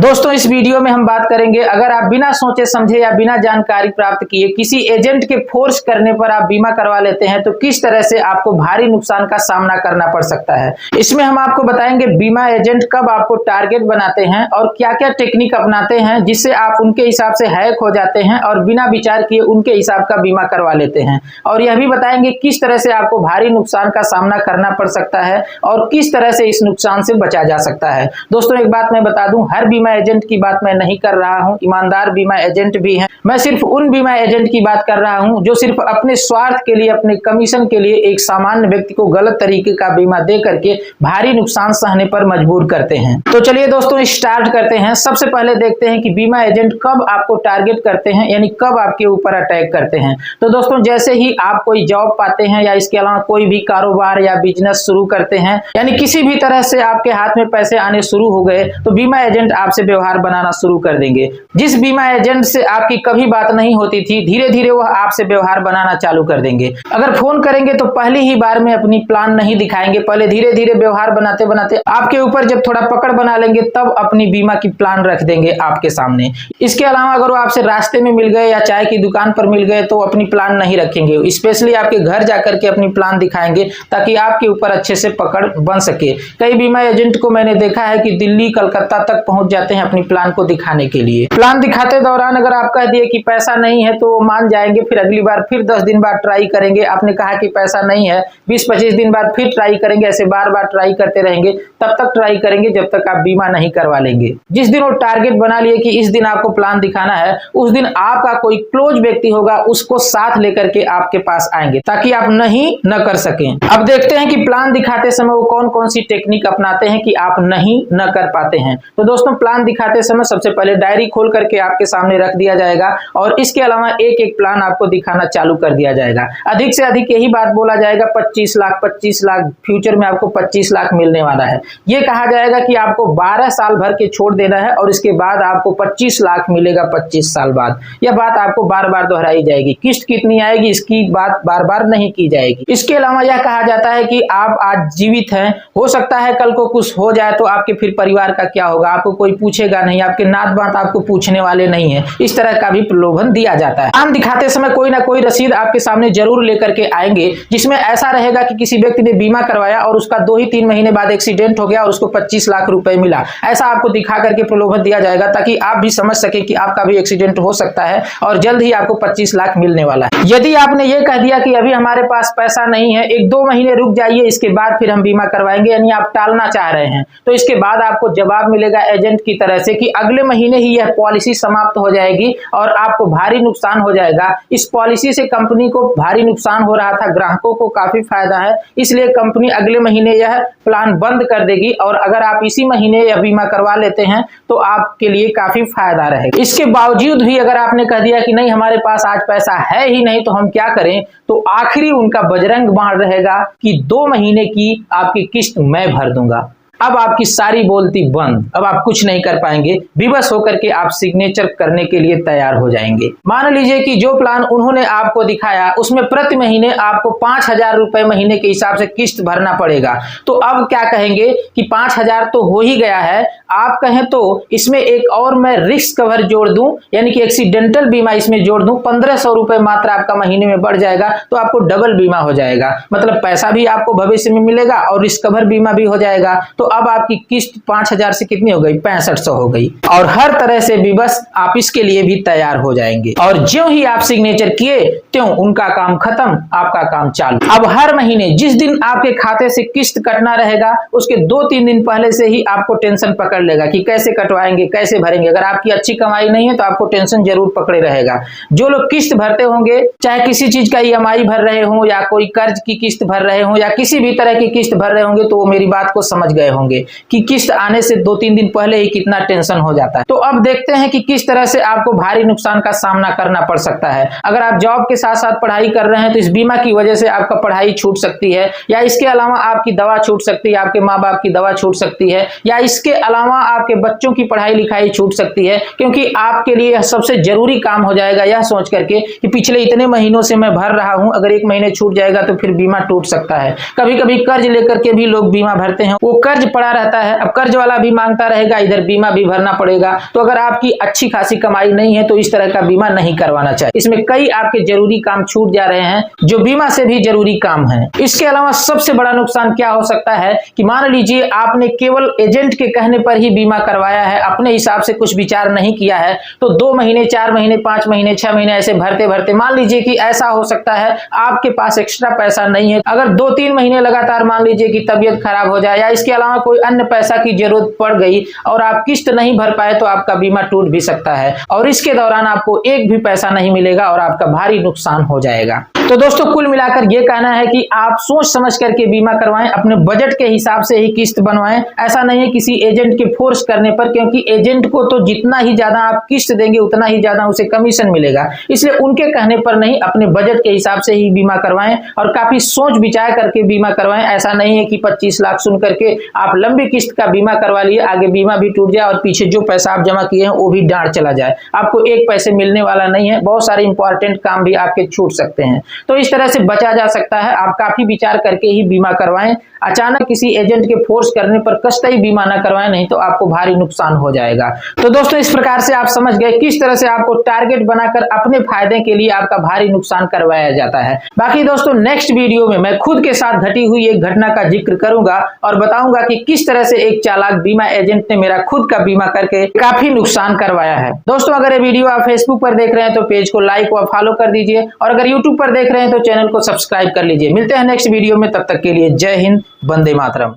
दोस्तों इस वीडियो में हम बात करेंगे, अगर आप बिना सोचे समझे या बिना जानकारी प्राप्त किए किसी एजेंट के फोर्स करने पर आप बीमा करवा लेते हैं तो किस तरह से आपको भारी नुकसान का सामना करना पड़ सकता है। इसमें हम आपको बताएंगे बीमा एजेंट कब आपको टारगेट बनाते हैं और क्या क्या टेक्निक अपनाते हैं जिससे आप उनके हिसाब से हैक हो जाते हैं और बिना विचार किए उनके हिसाब का बीमा करवा लेते हैं। और यह भी बताएंगे किस तरह से आपको भारी नुकसान का सामना करना पड़ सकता है और किस तरह से इस नुकसान से बचा जा सकता है। दोस्तों एक बात मैं बता दूं, हर बीमा एजेंट की बात मैं नहीं कर रहा हूं, ईमानदार बीमा एजेंट भी हैं। मैं सिर्फ उन बीमा एजेंट की बात कर रहा हूं जो सिर्फ अपने स्वार्थ के लिए, अपने कमीशन के लिए एक सामान्य व्यक्ति को गलत तरीके का बीमा दे करके भारी नुकसान सहने पर मजबूर करते हैं। तो चलिए दोस्तों स्टार्ट करते हैं। सबसे पहले देखते हैं कि बीमा एजेंट कब आपको टारगेट करते हैं, यानी कब आपके ऊपर अटैक करते हैं। तो दोस्तों जैसे ही आप कोई जॉब पाते हैं या इसके अलावा कोई भी कारोबार या बिजनेस शुरू करते हैं, यानी किसी भी तरह से आपके हाथ में पैसे आने शुरू हो गए तो बीमा एजेंट आपसे व्यवहार बनाना शुरू कर देंगे। जिस बीमा एजेंट से आपकी कभी बात नहीं होती थी, धीरे धीरे वह आपसे व्यवहार बनाना चालू कर देंगे। अगर फोन करेंगे तो पहली ही बार में अपनी प्लान नहीं दिखाएंगे, पहले धीरे धीरे व्यवहार बनाते बनाते आपके ऊपर जब थोड़ा पकड़ बना लेंगे तब अपनी बीमा की प्लान रख देंगे आपके सामने। इसके अलावा अगर वो आपसे रास्ते में मिल गए या चाय की दुकान पर मिल गए तो अपनी प्लान नहीं रखेंगे, स्पेशली आपके घर जाकर के अपनी प्लान दिखाएंगे ताकि आपके ऊपर अच्छे से पकड़ बन सके। कई बीमा एजेंट को मैंने देखा है कि दिल्ली कलकत्ता तक पहुंच जाते हैं अपनी प्लान को दिखाने के लिए। प्लान दिखाते दौरान अगर आप कह दिए कि पैसा नहीं है तो वो मान जाएंगे, फिर अगली बार फिर 10 दिन बाद ट्राई करेंगे। आपने कहा कि पैसा नहीं है, 20-25 दिन बाद फिर ट्राई करेंगे, ऐसे बार बार ट्राई करते रहेंगे, तब तक ट्राई करेंगे जब तक आप बीमा नहीं करवा लेंगे। जिस दिन वो टारगेट बना लिए कि इस दिन आपको प्लान दिखाना है, उस दिन आपका कोई क्लोज व्यक्ति होगा, उसको साथ लेकर के आपके पास आएंगे ताकि आप नहीं न कर सकें। अब देखते हैं कि प्लान दिखाते समय वो कौन कौन सी टेक्निक अपनाते हैं कि आप नहीं न कर पाते हैं। तो दोस्तों प्लान दिखाते समय सबसे पहले डायरी खोल करके आपके सामने रख दिया जाएगा और इसके अलावा एक एक प्लान आपको दिखाना चालू कर दिया जाएगा। अधिक से अधिक यही बात बोला जाएगा 25 लाख, 25 लाख, फ्यूचर में आपको 25 लाख मिलने वाला है। ये कहा जाएगा कि आपको 12 साल भर के छोड़ देना है और इसके बाद आपको 25 लाख मिलेगा 25 साल बाद। यह बात आपको बार बार दोहराई जाएगी। किस्त कितनी आएगी इसकी बात बार बार नहीं की जाएगी। इसके अलावा यह कहा जाता है कि आप आज जीवित हैं, हो सकता है कल को कुछ हो जाए तो आपके फिर परिवार का क्या होगा, आपको कोई पूछेगा नहीं, आपके नात बात आपको पूछने वाले नहीं है। इस तरह का भी प्रलोभन दिया जाता है। प्लान दिखाते समय कोई ना कोई रसीद आपके सामने जरूर लेकर के आएंगे जिसमें ऐसा रहेगा कि किसी व्यक्ति ने बीमा करवाया और उसका 2 ही 3 महीने बाद एक्सीडेंट हो गया और उसको 25 लाख रुपए मिला। ऐसा आपको दिखा करके प्रलोभन दिया जाएगा ताकि आप भी समझ सके कि आपका भी एक्सीडेंट हो सकता है और जल्द ही आपको 25 लाख मिलने वाला है। यदि आपने ये कह दिया कि अभी हमारे पास पैसा नहीं है, 1-2 महीने रुक जाइए, इसके बाद फिर हम बीमा करवाएंगे, यानी आप टालना चाह रहे हैं, तो इसके बाद आपको जवाब मिलेगा एजेंट की तरह से कि अगले महीने ही यह पॉलिसी समाप्त हो जाएगी और आपको भारी नुकसान हो जाएगा। इस पॉलिसी से कंपनी को भारी नुकसान हो रहा था, ग्राहकों को काफी फायदा है, इसलिए कंपनी अगले महीने यह प्लान बंद कर देगी और अगर आप इसी महीने यह बीमा करवा लेते हैं तो आपके लिए काफी फायदा रहेगा। इसके बावजूद भी अगर आपने कह दिया कि नहीं हमारे पास आज पैसा है ही नहीं तो हम क्या करें, तो आखिरी उनका बजरंग बाण रहेगा कि 2 महीने की आपकी किस्त मैं भर दूंगा। अब आपकी सारी बोलती बंद, अब आप कुछ नहीं कर पाएंगे, विवश होकर के आप सिग्नेचर करने के लिए तैयार हो जाएंगे। मान लीजिए कि जो प्लान उन्होंने आपको दिखाया उसमें प्रति महीने आपको 5,000 रुपए महीने के हिसाब से किस्त भरना पड़ेगा। तो अब क्या कहेंगे कि 5,000 तो हो ही गया है, आप कहें तो इसमें एक और मैं रिस्क कवर जोड़ दूं, यानी कि एक्सीडेंटल बीमा इसमें जोड़ दूं, 1,500 रुपए मात्र आपका महीने में बढ़ जाएगा तो आपको डबल बीमा हो जाएगा। मतलब पैसा भी आपको भविष्य में मिलेगा और रिस्क कवर बीमा भी हो जाएगा। तो अब आपकी किस्त 5,000 से कितनी हो गई, 6500 हो गई और हर तरह से विवश आप इसके लिए भी तैयार हो जाएंगे। और ज्यों ही आप सिग्नेचर किए त्यों उनका काम खत्म, आपका काम चालू। अब हर महीने जिस दिन आपके खाते से किस्त कटना रहेगा उसके 2-3 दिन पहले से ही आपको टेंशन पकड़ लेगा कि कैसे कटवाएंगे, कैसे भरेंगे। अगर आपकी अच्छी कमाई नहीं है तो आपको टेंशन जरूर पकड़े रहेगा। जो लोग किस्त भरते होंगे, चाहे किसी चीज का EMI भर रहे हो या कोई कर्ज की किस्त भर रहे हो या किसी भी तरह की किस्त भर रहे होंगे, तो वो मेरी बात को समझ गए होंगे कि किस्त आने से 2-3 दिन पहले ही कितना टेंशन हो जाता है। तो अब देखते हैं कि किस तरह से आपको भारी नुकसान का सामना करना पड़ सकता है। अगर आप जॉब के साथ साथ पढ़ाई कर रहे हैं तो इस बीमा की वजह से आपका पढ़ाई छूट सकती है, या इसके अलावा आपकी दवा छूट सकती है, आपके माँ बाप की दवा छूट सकती है, या इसके अलावा आपके बच्चों की पढ़ाई लिखाई छूट सकती है, क्योंकि आपके लिए सबसे जरूरी काम हो जाएगा यह सोच करके कि पिछले इतने महीनों से मैं भर रहा हूं, अगर 1 महीने छूट जाएगा तो फिर बीमा टूट सकता है। कभी कभी कर्ज लेकर के भी लोग बीमा भरते हैं, वो कर्ज पड़ा रहता है। अब कर्ज वाला भी मांगता रहेगा, इधर बीमा भी भरना पड़ेगा। तो अगर आपकी अच्छी खासी कमाई नहीं है तो इस तरह का बीमा नहीं करवाना चाहिए। इसमें कई आपके जरूरी काम छूट जा रहे हैं जो बीमा से भी जरूरी काम है। इसके अलावा सबसे बड़ा नुकसान क्या हो सकता है कि मान लीजिए आपने केवल एजेंट के कहने पर ही बीमा करवाया है, अपने हिसाब से कुछ विचार नहीं किया है, तो 2 महीने, 4 महीने, 5 महीने, 6 महीने ऐसे भरते भरते मान लीजिए कि ऐसा हो सकता है आपके पास एक्स्ट्रा पैसा नहीं है। अगर 2-3 महीने लगातार मान लीजिए कि तबीयत खराब हो जाए या इसके अलावा कोई अन्य पैसा की जरूरत पड़ गई और आप किस्त नहीं भर पाए तो आपका बीमा टूट भी सकता है और इसके दौरान आपको एक भी पैसा नहीं मिलेगा और आपका भारी नुकसान हो जाएगा। तो दोस्तों कुल मिलाकर ये कहना है कि आप सोच समझ करके बीमा करवाएं, अपने बजट के हिसाब से ही किस्त बनवाएं। ऐसा नहीं है किसी एजेंट के फोर्स करने पर, क्योंकि एजेंट को तो जितना ही ज्यादा आप किस्त देंगे उतना ही ज्यादा उसे कमीशन मिलेगा। इसलिए उनके कहने पर नहीं, अपने बजट के हिसाब से ही बीमा करवाएं और काफी सोच विचार करके बीमा करवाएं। ऐसा नहीं है कि 25 लाख सुन करके आप लंबी किस्त का बीमा करवा लिए, आगे बीमा भी टूट जाए और पीछे जो पैसा आप जमा किए हैं वो भी डांड चला जाए, आपको एक पैसे मिलने वाला नहीं है। बहुत सारे इंपॉर्टेंट काम भी आपके छूट सकते हैं। तो इस तरह से बचा जा सकता है। आप काफी विचार करके ही बीमा करवाएं। अचानक किसी एजेंट के फोर्स करने पर कतई बीमा ना करवाएं, नहीं तो आपको भारी नुकसान हो जाएगा। तो दोस्तों इस प्रकार से आप समझ गए किस तरह से आपको टारगेट बनाकर अपने फायदे के लिए आपका भारी नुकसान करवाया जाता है। बाकी दोस्तों नेक्स्ट वीडियो में मैं खुद के साथ घटी हुई एक घटना का जिक्र करूंगा और बताऊंगा कि किस तरह से एक चालाक बीमा एजेंट ने मेरा खुद का बीमा करके काफी नुकसान करवाया है। दोस्तों अगर ये वीडियो आप फेसबुक पर देख रहे हैं तो पेज को लाइक व फॉलो कर दीजिए और अगर यूट्यूब पर देख रहे हैं तो चैनल को सब्सक्राइब कर लीजिए। मिलते हैं नेक्स्ट वीडियो में, तब तक के लिए जय हिंद, वंदे मातरम।